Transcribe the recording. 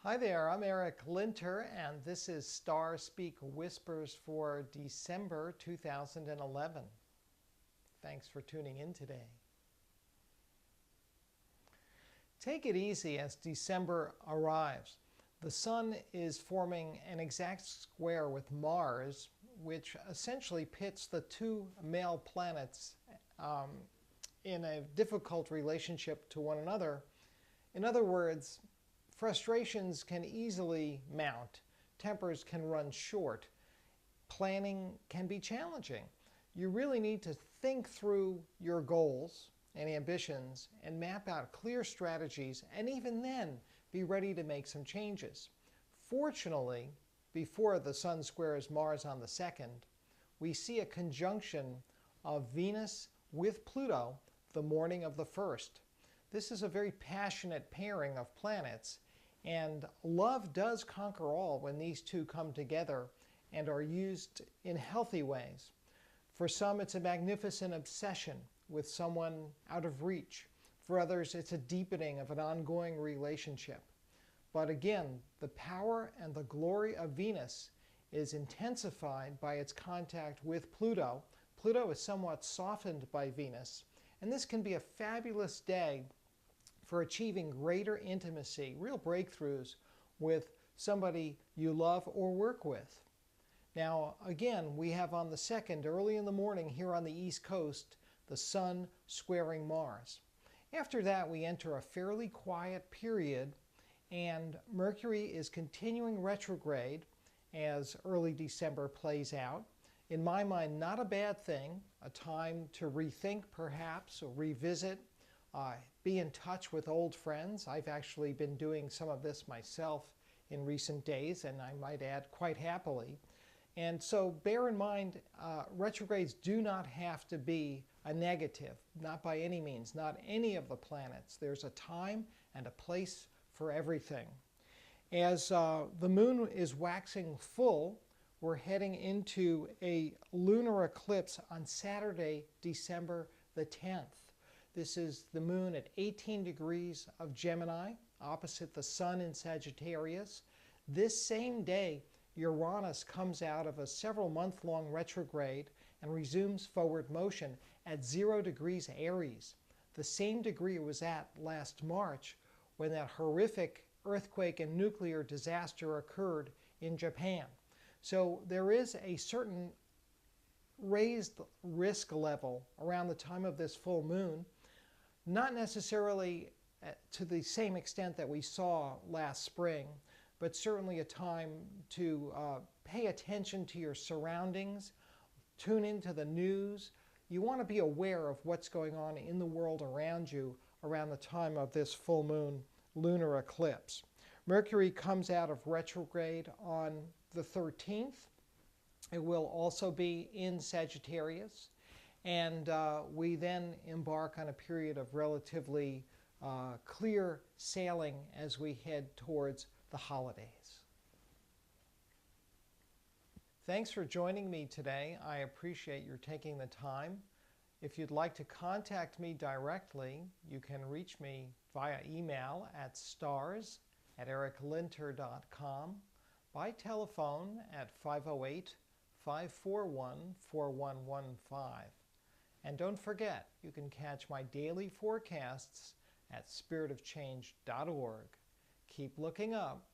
Hi there, I'm Linter, and this is Star Speak Whispers for December 2011. Thanks for tuning in today. Take it easy as December arrives. The Sun is forming an exact square with Mars, which essentially pits the two male planets in a difficult relationship to one another. In other words, frustrations can easily mount, tempers can run short, planning can be challenging. You really need to think through your goals and ambitions and map out clear strategies, and even then be ready to make some changes. Fortunately, before the Sun squares Mars on the 2nd, we see a conjunction of Venus with Pluto the morning of the 1st. This is a very passionate pairing of planets, and love does conquer all when these two come together and are used in healthy ways. For some, it's a magnificent obsession with someone out of reach. For others, it's a deepening of an ongoing relationship. But again, the power and the glory of Venus is intensified by its contact with Pluto. Pluto is somewhat softened by Venus, and this can be a fabulous day for achieving greater intimacy, real breakthroughs with somebody you love or work with. Now, again, we have on the 2nd, early in the morning here on the East Coast, the Sun squaring Mars. After that, we enter a fairly quiet period, and Mercury is continuing retrograde as early December plays out. In my mind, not a bad thing, a time to rethink perhaps, or revisit, be in touch with old friends. I've actually been doing some of this myself in recent days, and I might add quite happily. And so bear in mind, retrogrades do not have to be a negative, not by any means, not any of the planets. There's a time and a place for everything. As the moon is waxing full, we're heading into a lunar eclipse on Saturday, December the 10th. This is the moon at 18 degrees of Gemini, opposite the Sun in Sagittarius. This same day, Uranus comes out of a several-month-long retrograde and resumes forward motion at 0 degrees Aries, the same degree it was at last March when that horrific earthquake and nuclear disaster occurred in Japan. So there is a certain raised risk level around the time of this full moon, not necessarily to the same extent that we saw last spring, but certainly a time to pay attention to your surroundings, tune into the news. You want to be aware of what's going on in the world around you around the time of this full moon lunar eclipse. Mercury comes out of retrograde on the 13th. It will also be in Sagittarius. And we then embark on a period of relatively clear sailing as we head towards the holidays. Thanks for joining me today. I appreciate your taking the time. If you'd like to contact me directly, you can reach me via email at stars@ericlinter.com, by telephone at 508-541-4115. And don't forget, you can catch my daily forecasts at spiritofchange.org. Keep looking up.